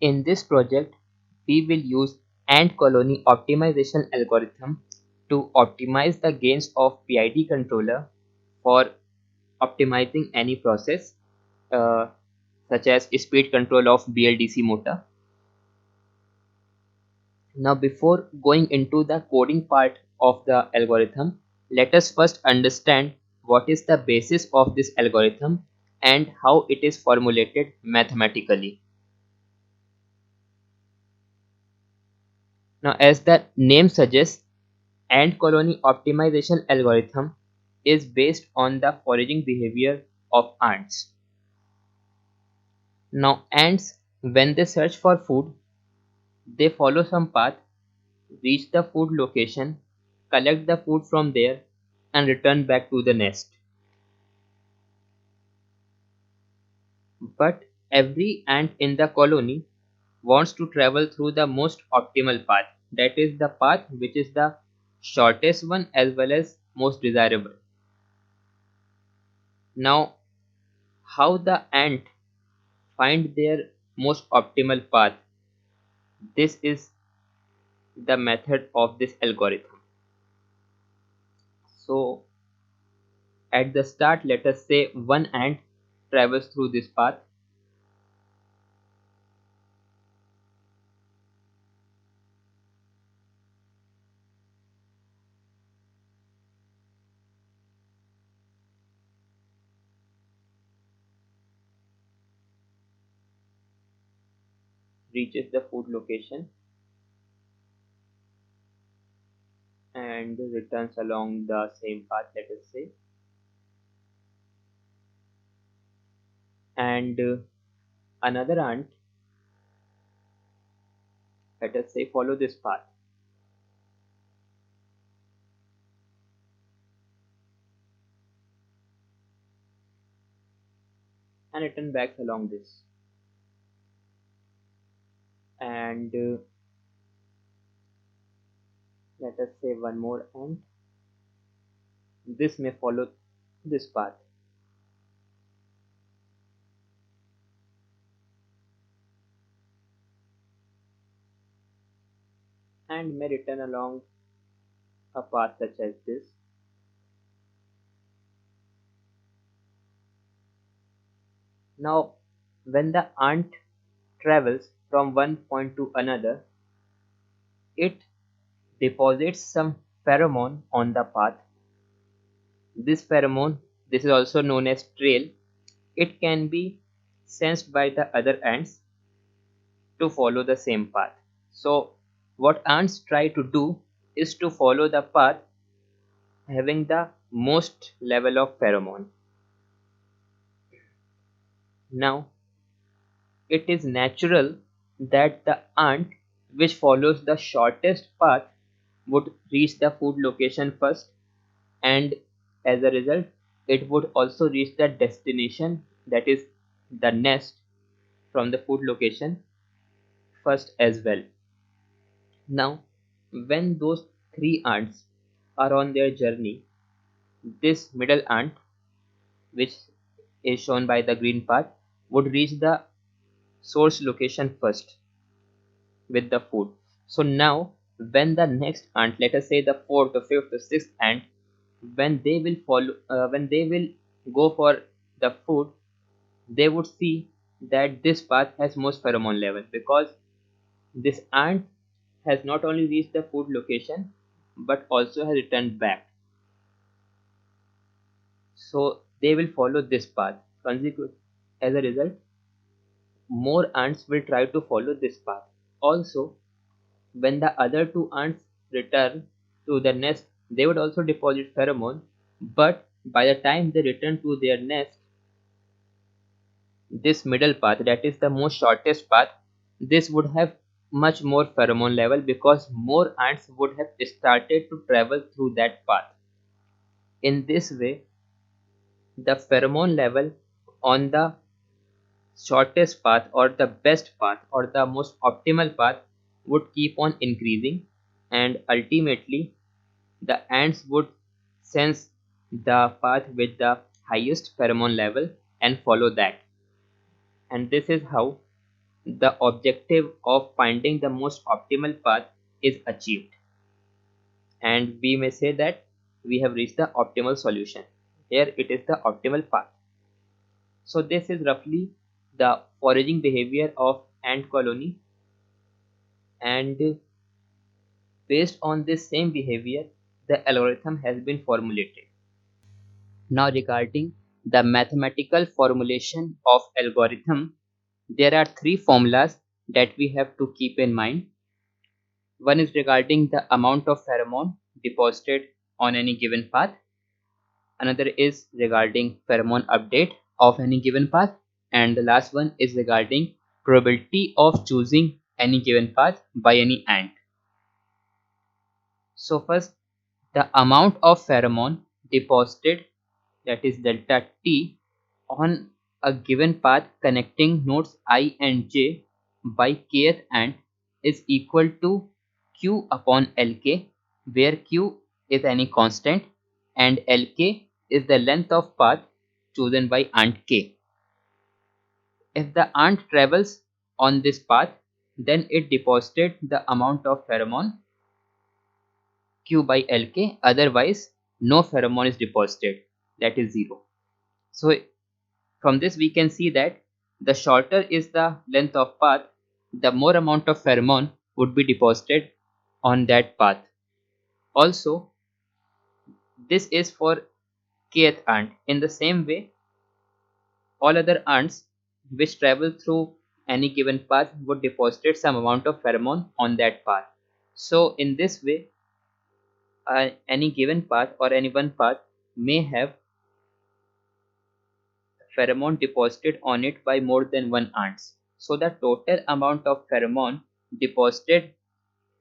In this project, we will use ant colony optimization algorithm to optimize the gains of PID controller for optimizing any process, uh, such as speed control of BLDC motor. Now, before going into the coding part of the algorithm, let us first understand what is the basis of this algorithm and how it is formulated mathematically. Now, as the name suggests, ant colony optimization algorithm is based on the foraging behavior of ants. Now, ants, when they search for food, they follow some path, reach the food location, collect the food from there, and return back to the nest. But every ant in the colony wants to travel through the most optimal path. That is the path which is the shortest one as well as most desirable. Now, how the ant find their most optimal path? This is the method of this algorithm. So, at the start, let us say one ant travels through this path, reaches the food location, and returns along the same path, let us say. And another ant, let us say, follow this path and return back along this. And let us say one more ant, this may follow this path and may return along a path such as this. Now, when the ant travels from one point to another, it deposits some pheromone on the path. This pheromone, this is also known as trail, it can be sensed by the other ants to follow the same path. So, what ants try to do is to follow the path having the most level of pheromone. Now, it is natural that the ant which follows the shortest path would reach the food location first, and as a result it would also reach the destination, that is the nest, from the food location first as well. Now, when those three ants are on their journey, this middle ant, which is shown by the green path, would reach the source location first with the food. So now, when the next ant, let us say the fourth or fifth or sixth ant, when they will go for the food, they would see that this path has most pheromone level, because this ant has not only reached the food location but also has returned back. So they will follow this path. As a result, more ants will try to follow this path. Also, when the other two ants return to the nest, they would also deposit pheromone, but by the time they return to their nest, this middle path, that is the most shortest path, this would have much more pheromone level because more ants would have started to travel through that path. In this way, the pheromone level on the shortest path or the best path or the most optimal path would keep on increasing, and ultimately the ants would sense the path with the highest pheromone level and follow that. And this is how the objective of finding the most optimal path is achieved, and we may say that we have reached the optimal solution. Here it is the optimal path. So this is roughly the foraging behavior of ant colony, and based on this same behavior, the algorithm has been formulated. Now regarding the mathematical formulation of algorithm, there are three formulas that we have to keep in mind. One is regarding the amount of pheromone deposited on any given path. Another is regarding pheromone update of any given path. And the last one is regarding probability of choosing any given path by any ant. So first, the amount of pheromone deposited, that is delta T, on a given path connecting nodes I and J by kth ant is equal to Q upon Lk, where Q is any constant and Lk is the length of path chosen by ant K. If the ant travels on this path, then it deposited the amount of pheromone Q by Lk, otherwise no pheromone is deposited, that is 0. So from this we can see that the shorter is the length of path, the more amount of pheromone would be deposited on that path. Also, this is for kth ant. In the same way, all other ants which travel through any given path would deposit some amount of pheromone on that path. So in this way, any given path or any one path may have pheromone deposited on it by more than one ants. So the total amount of pheromone deposited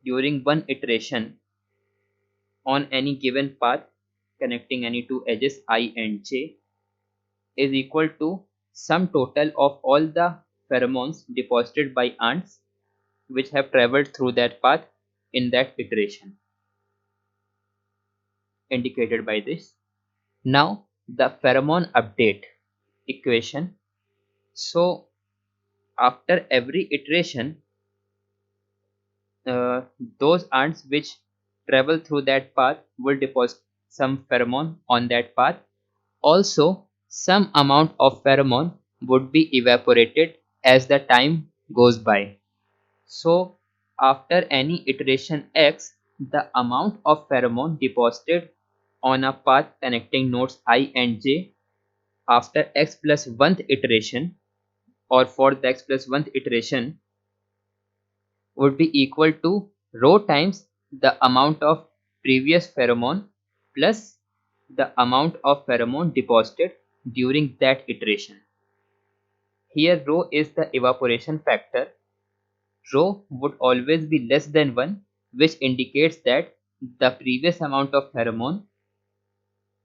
during one iteration on any given path connecting any two edges I and J is equal to sum total of all the pheromones deposited by ants which have traveled through that path in that iteration, indicated by this. Now the pheromone update equation. So after every iteration, those ants which travel through that path will deposit some pheromone on that path. Also, some amount of pheromone would be evaporated as the time goes by. So after any iteration x, the amount of pheromone deposited on a path connecting nodes I and j after x plus 1th iteration, or for the x plus 1th iteration, would be equal to rho times the amount of previous pheromone plus the amount of pheromone deposited during that iteration. Here rho is the evaporation factor. Rho would always be less than 1, which indicates that the previous amount of pheromone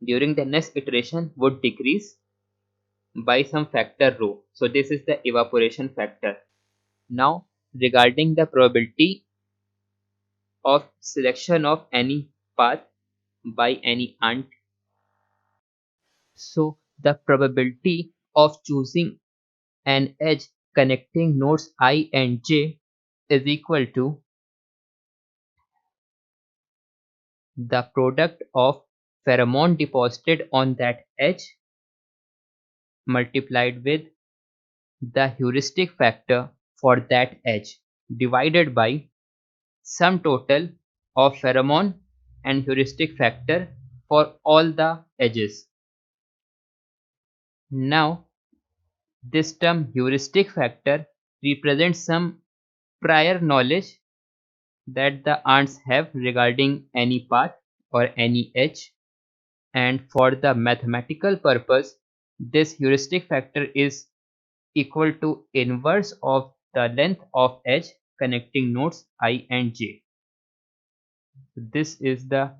during the next iteration would decrease by some factor rho. So this is the evaporation factor. Now regarding the probability of selection of any path by any ant. So the probability of choosing an edge connecting nodes I and j is equal to the product of pheromone deposited on that edge multiplied with the heuristic factor for that edge divided by sum total of pheromone and heuristic factor for all the edges. Now this term heuristic factor represents some prior knowledge that the ants have regarding any path or any edge, and for the mathematical purpose this heuristic factor is equal to inverse of the length of edge connecting nodes I and j. This is the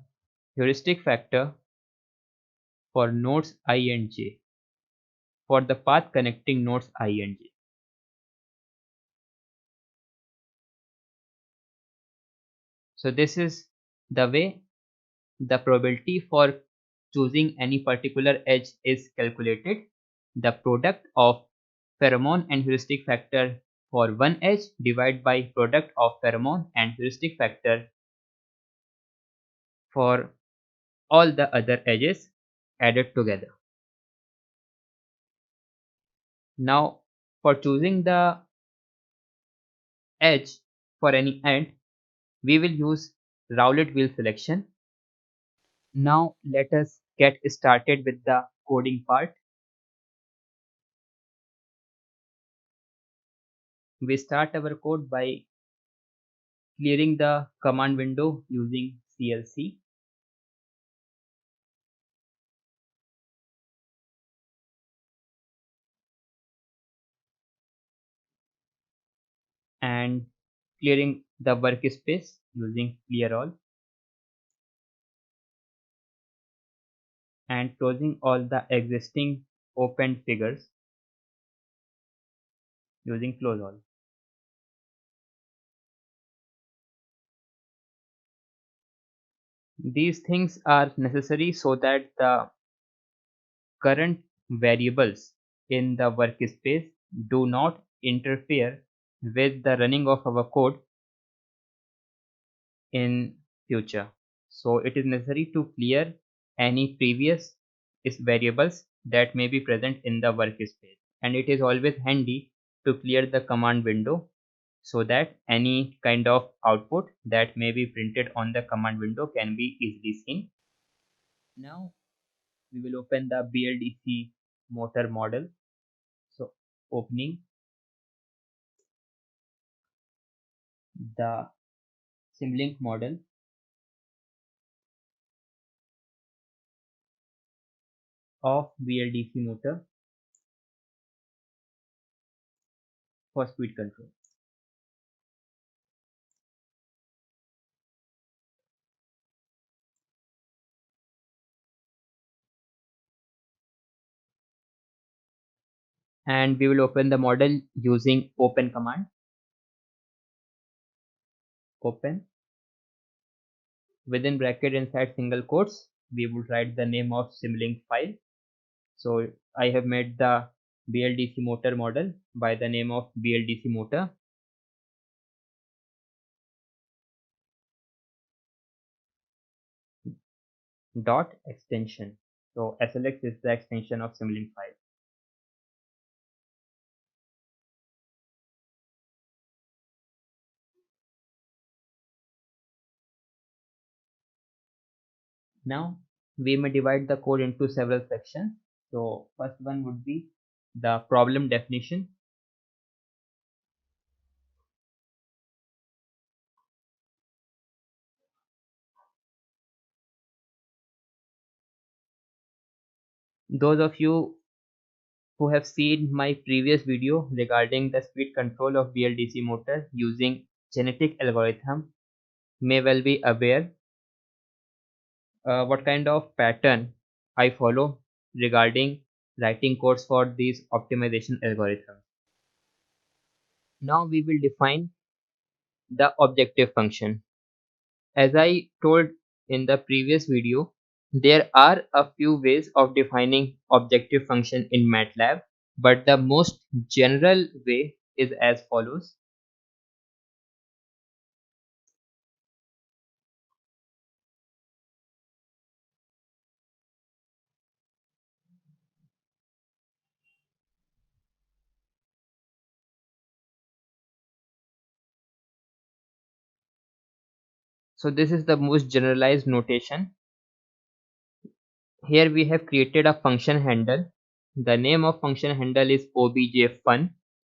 heuristic factor for nodes I and j, for the path connecting nodes I and j. So this is the way the probability for choosing any particular edge is calculated. The product of pheromone and heuristic factor For one edge, divide by product of pheromone and heuristic factor for all the other edges added together. Now, for choosing the edge for any end, we will use Rowlett wheel selection. Now, let us get started with the coding part. We start our code by clearing the command window using CLC. And clearing the workspace using clear all, and closing all the existing opened figures using close all. These things are necessary so that the current variables in the workspace do not interfere with the running of our code in future. So it is necessary to clear any previous variables that may be present in the workspace, and it is always handy to clear the command window so that any kind of output that may be printed on the command window can be easily seen. Now we will open the BLDC motor model. So opening the Simulink model of BLDC motor for speed control. And we will open the model using open command. Open within bracket inside single quotes we would write the name of Simulink file. So I have made the BLDC motor model by the name of BLDC motor. Dot extension. So SLX is the extension of Simulink file. Now we may divide the code into several sections. So first one would be the problem definition. Those of you who have seen my previous video regarding the speed control of BLDC motor using genetic algorithm may well be aware what kind of pattern I follow regarding writing codes for these optimization algorithms. Now we will define the objective function. As I told in the previous video, there are a few ways of defining objective function in MATLAB, but the most general way is as follows. So this is the most generalized notation. Here we have created a function handle. The name of function handle is objfun.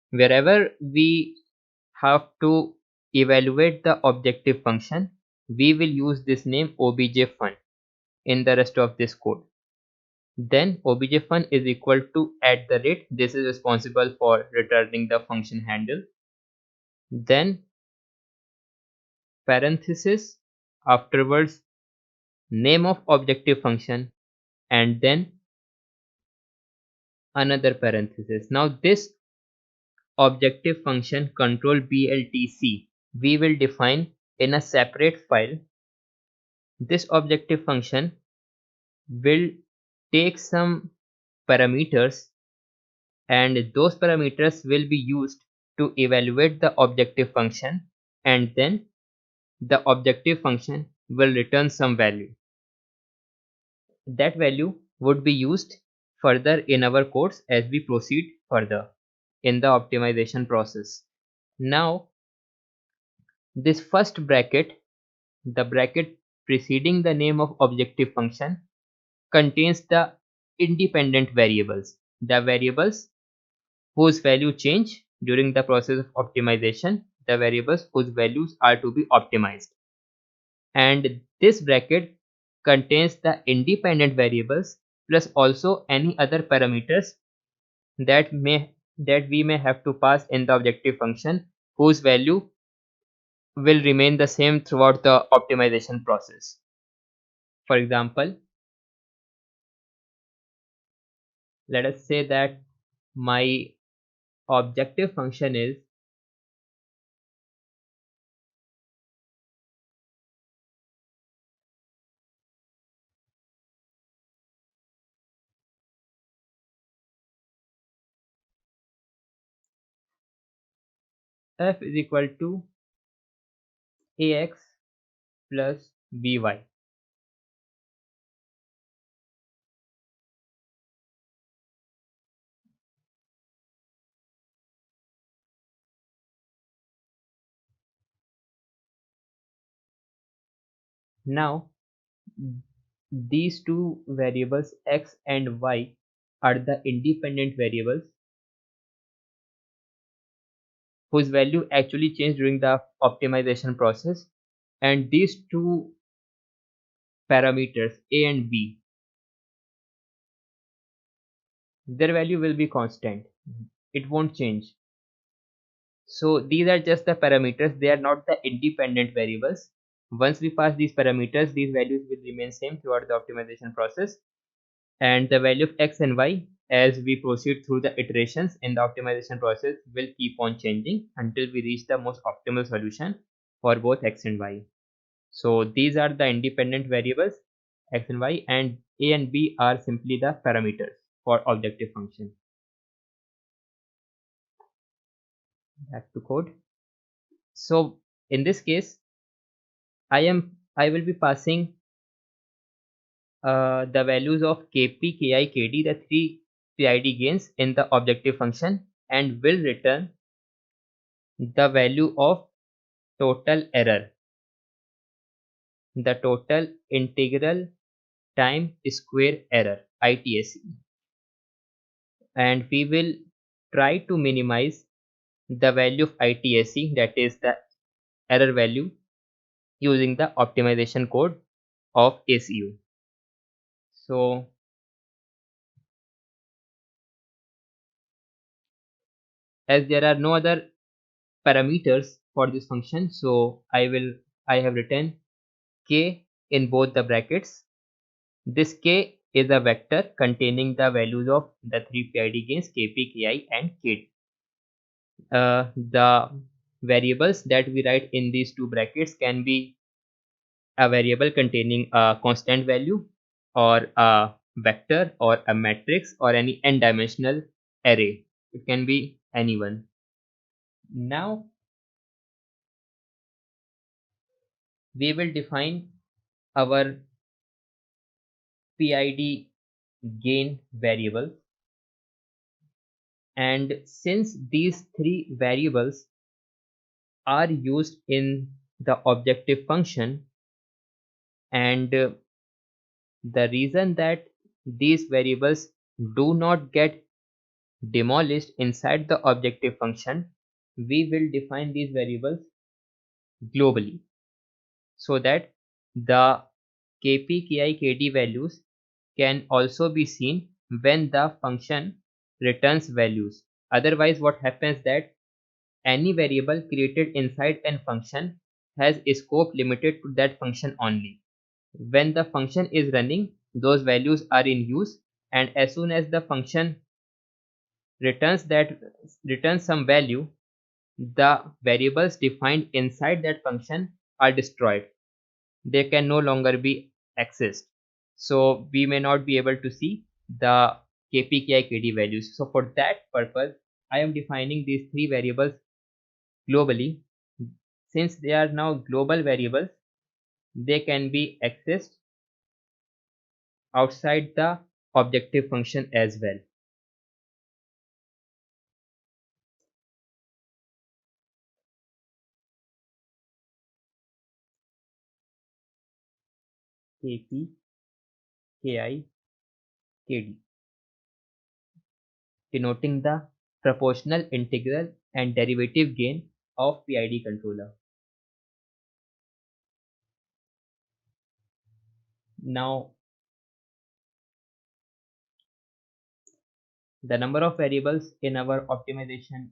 Wherever we have to evaluate the objective function, we will use this name objfun in the rest of this code. Then objfun is equal to @. This is responsible for returning the function handle. Then parenthesis, afterwards name of objective function, and then another parenthesis. Now this objective function control BLTC we will define in a separate file. This objective function will take some parameters, and those parameters will be used to evaluate the objective function, and then the objective function will return some value. That value would be used further in our course as we proceed further in the optimization process. Now, this first bracket, the bracket preceding the name of objective function, contains the independent variables, the variables whose value change during the process of optimization, the variables whose values are to be optimized. And this bracket contains the independent variables plus also any other parameters that we may have to pass in the objective function whose value will remain the same throughout the optimization process. For example, let us say that my objective function is f is equal to ax plus by. Now, these two variables x and y are the independent variables whose value actually change during the optimization process, and these two parameters a and b, their value will be constant, it won't change. So these are just the parameters, they are not the independent variables. Once we pass these parameters, these values will remain same throughout the optimization process, and the value of x and y as we proceed through the iterations in the optimization process will keep on changing until we reach the most optimal solution for both x and y. So these are the independent variables x and y, and a and b are simply the parameters for objective function. Back to code. So in this case, I will be passing the values of kp, ki, kd, the three PID gains in the objective function, and will return the value of total error, the total integral time square error, ITSE, and we will try to minimize the value of ITSE, that is the error value, using the optimization code of ACU. So as there are no other parameters for this function, so I have written k in both the brackets. This k is a vector containing the values of the three PID gains kp, ki, and kd. The variables that we write in these two brackets can be a variable containing a constant value, or a vector, or a matrix, or any n-dimensional array. It can be anyone. Now we will define our PID gain variable, and since these three variables are used in the objective function, and the reason that these variables do not get demolished inside the objective function, we will define these variables globally so that the kp, ki, kd values can also be seen when the function returns values. Otherwise, what happens that any variable created inside a function has a scope limited to that function only. When the function is running, those values are in use, and as soon as the function returns some value, the variables defined inside that function are destroyed. They can no longer be accessed. So we may not be able to see the kp, ki, kd values. So for that purpose, I am defining these three variables globally. Since they are now global variables, they can be accessed outside the objective function as well. Kp, Ki, Kd, denoting the proportional integral and derivative gain of PID controller. Now, the number of variables in our optimization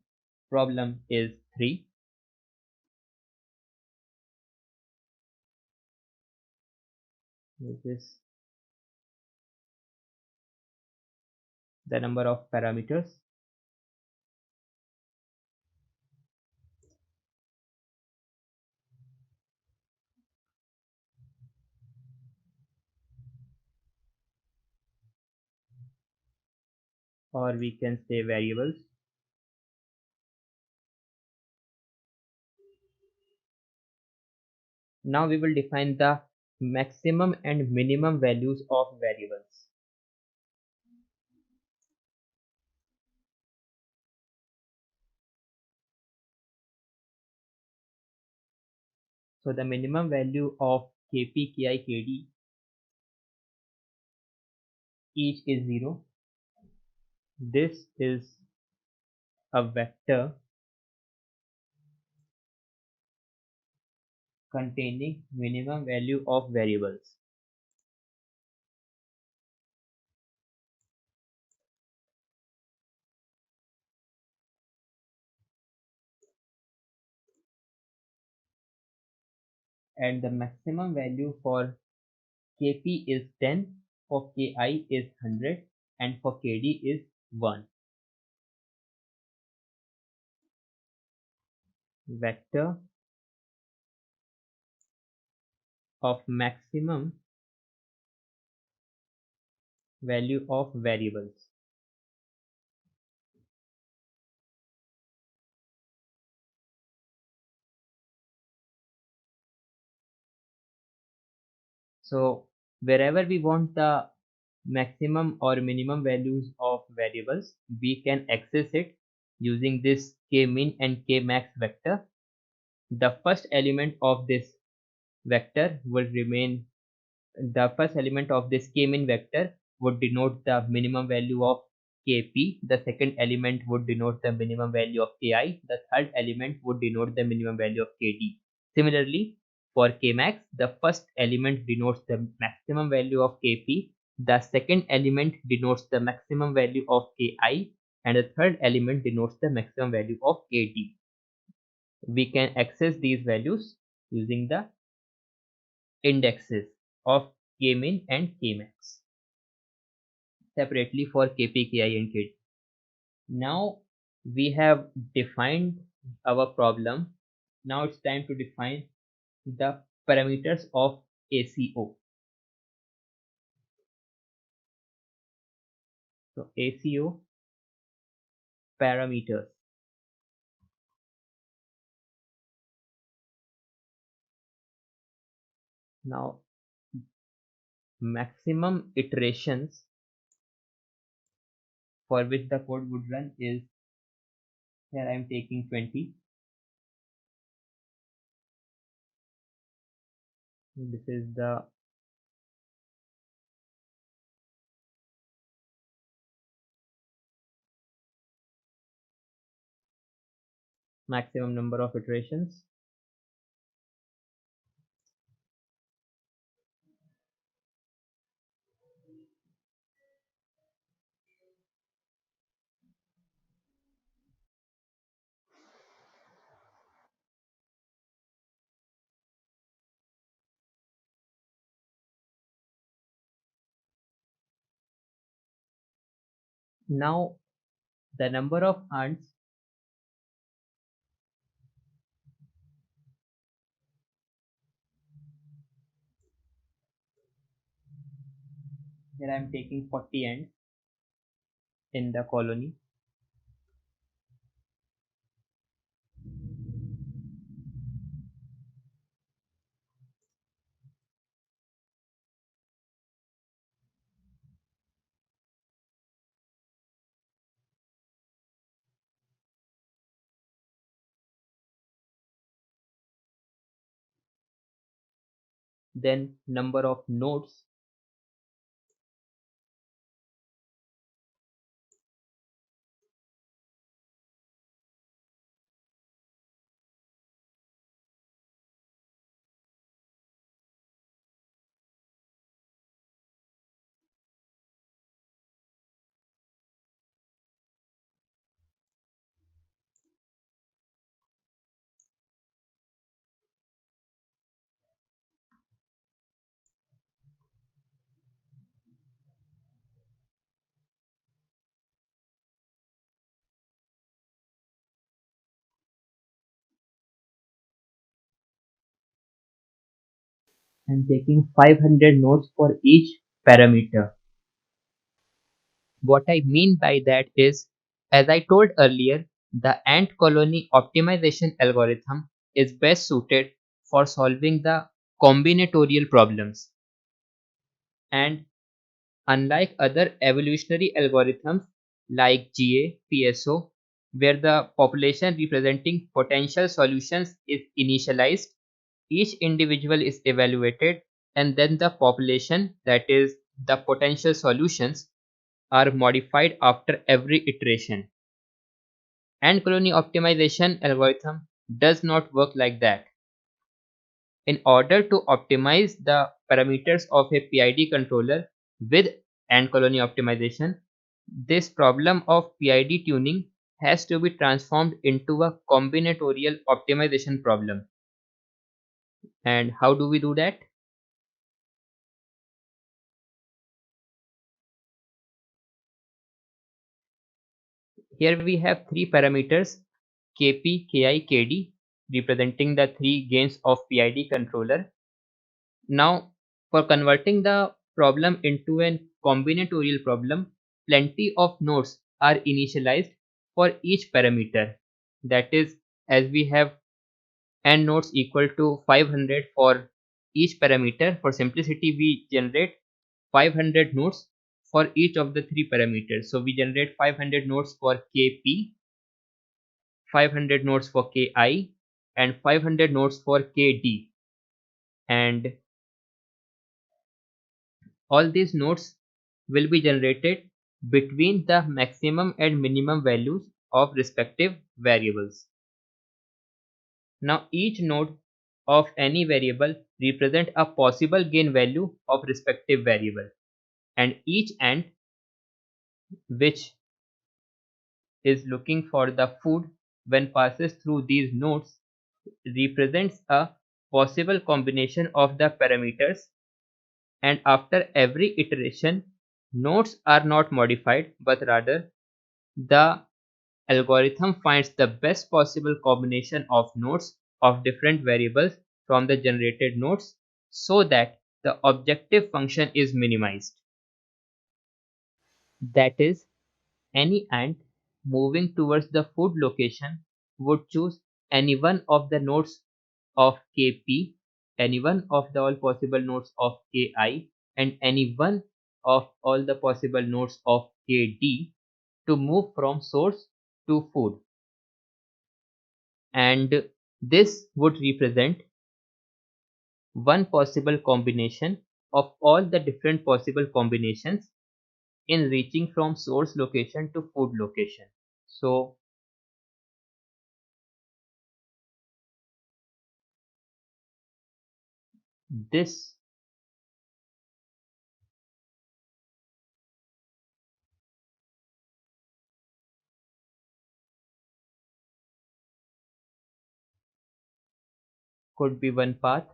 problem is 3. This is the number of parameters. Or we can say variables. Now we will define the maximum and minimum values of variables. So the minimum value of Kp, Ki, Kd each is 0. This is a vector containing minimum value of variables. And the maximum value for Kp is 10, for Ki is 100, and for Kd is 1. Vector of maximum value of variables. So wherever we want the maximum or minimum values of variables, we can access it using this k-min and k-max vector. The first element of this vector will remain, the first element of this k-min vector would denote the minimum value of kp, the second element would denote the minimum value of ki, the third element would denote the minimum value of kd. Similarly, for kmax, the first element denotes the maximum value of kp, the second element denotes the maximum value of ki, and the third element denotes the maximum value of kd. We can access these values using the indexes of kmin and kmax separately for kp, ki, and kd. Now we have defined our problem. Now it's time to define the parameters of ACO. So ACO parameters. Now maximum iterations for which the code would run is, here I am taking 20. This is the maximum number of iterations. Now the number of ants here I am taking 40 ants in the colony. then number of nodes, and taking 500 nodes for each parameter. What I mean by that is, as I told earlier, the ant colony optimization algorithm is best suited for solving the combinatorial problems. And unlike other evolutionary algorithms like GA, PSO, where the population representing potential solutions is initialized, each individual is evaluated, and then the population, that is, the potential solutions, are modified after every iteration. And colony optimization algorithm does not work like that. In order to optimize the parameters of a PID controller with ant colony optimization, this problem of PID tuning has to be transformed into a combinatorial optimization problem. And how do we do that? Here we have three parameters Kp, Ki, Kd, representing the three gains of PID controller. Now, for converting the problem into a combinatorial problem, plenty of nodes are initialized for each parameter. That is, as we have n nodes equal to 500 for each parameter, for simplicity we generate 500 nodes for each of the three parameters. So we generate 500 nodes for Kp, 500 nodes for Ki, and 500 nodes for Kd. And all these nodes will be generated between the maximum and minimum values of respective variables. Now each node of any variable represent a possible gain value of respective variable, and each ant which is looking for the food when passes through these nodes represents a possible combination of the parameters, and after every iteration nodes are not modified but rather the algorithm finds the best possible combination of nodes of different variables from the generated nodes so that the objective function is minimized. That is, any ant moving towards the food location would choose any one of the nodes of Kp, any one of the all possible nodes of Ki, and any one of all the possible nodes of Kd to move from source to food. And this would represent one possible combination of all the different possible combinations in reaching from source location to food location. So this could be one path.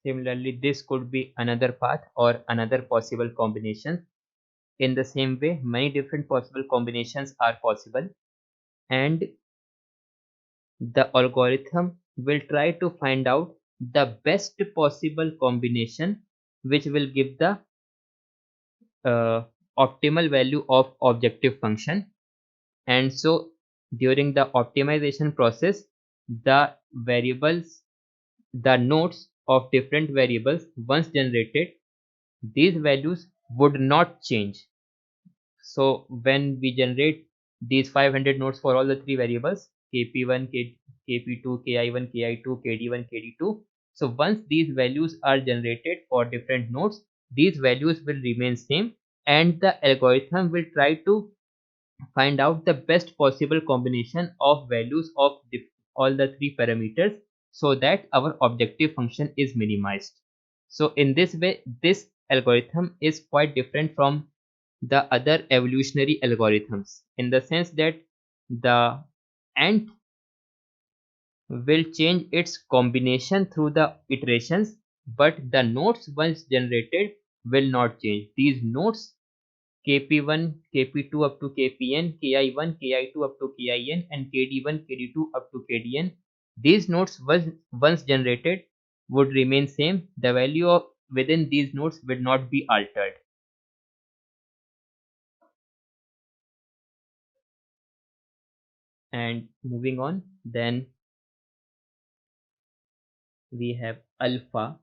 Similarly, this could be another path or another possible combination. In the same way, many different possible combinations are possible, and the algorithm will try to find out the best possible combination which will give the uh, optimal value of objective function. And so during the optimization process, the variables, the nodes of different variables once generated, these values would not change. So when we generate these 500 nodes for all the three variables kp1, kp2, ki1, ki2, kd1, kd2, so once these values are generated for different nodes, these values will remain same, and the algorithm will try to find out the best possible combination of values of all the three parameters so that our objective function is minimized. So in this way, this algorithm is quite different from the other evolutionary algorithms in the sense that the ant will change its combination through the iterations, but the nodes once generated will not change. These nodes kp1, kp2 up to kpn, ki1, ki2 up to kin, and kd1, kd2 up to kdn. These nodes once generated would remain same. The value of within these nodes will not be altered. And moving on, then we have alpha.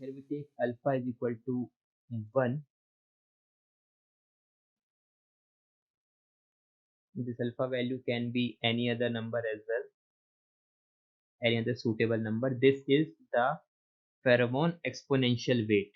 Here we take alpha is equal to 1. This alpha value can be any other number as well, any other suitable number. This is the pheromone exponential weight.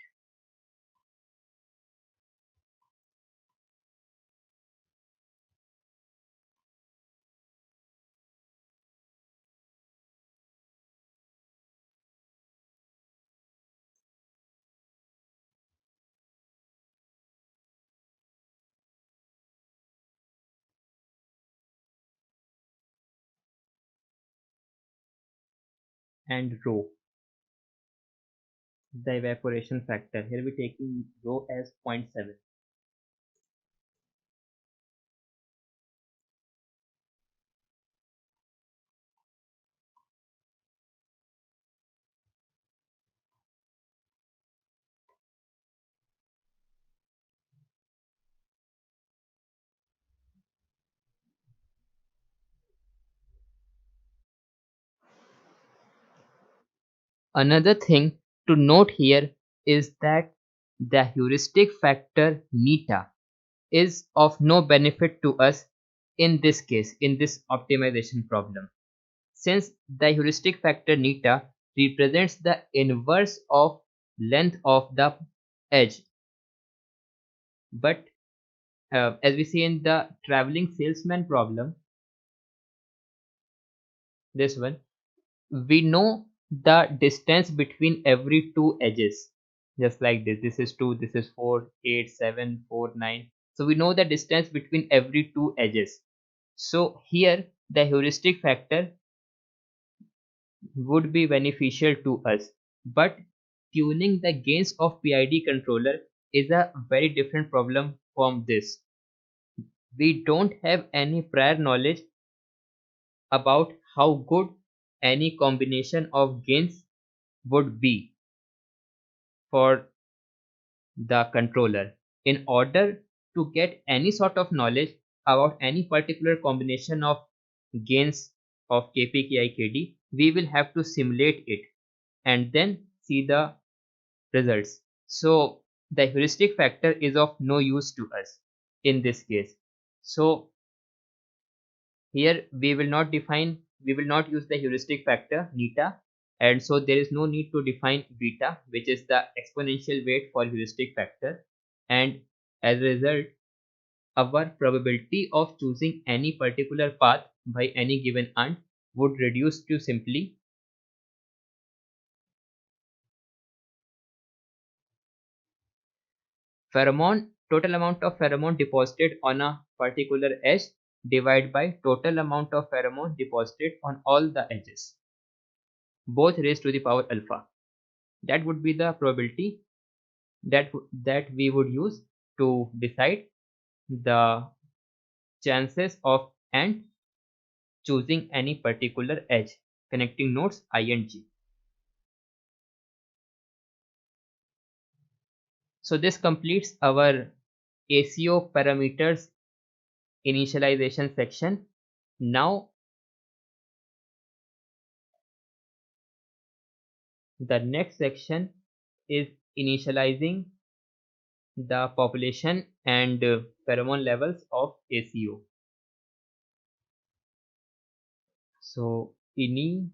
And rho, the evaporation factor. Here we taking rho as 0.7. Another thing to note here is that the heuristic factor neta is of no benefit to us in this case, in this optimization problem, since the heuristic factor neta represents the inverse of length of the edge. But as we see in the traveling salesman problem, this one, we know the distance between every two edges, just like this is 2, this is 4, 8, 7, 4, 9. So we know the distance between every two edges. So here the heuristic factor would be beneficial to us, but tuning the gains of PID controller is a very different problem from this. We don't have any prior knowledge about how good any combination of gains would be for the controller. In order to get any sort of knowledge about any particular combination of gains of Kp, Ki, Kd, we will have to simulate it and then see the results. So the heuristic factor is of no use to us in this case. So here we will not use the heuristic factor neta, and so there is no need to define beta, which is the exponential weight for heuristic factor, and as a result our probability of choosing any particular path by any given ant would reduce to simply pheromone total amount of pheromone deposited on a particular edge divided by total amount of pheromone deposited on all the edges, both raised to the power alpha. That would be the probability that we would use to decide the chances of ant choosing any particular edge connecting nodes I and J. So this completes our ACO parameters initialization section. Now the next section is initializing the population and pheromone levels of ACO. So initialization.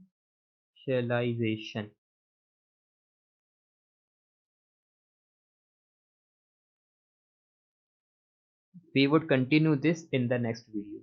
We would continue this in the next video.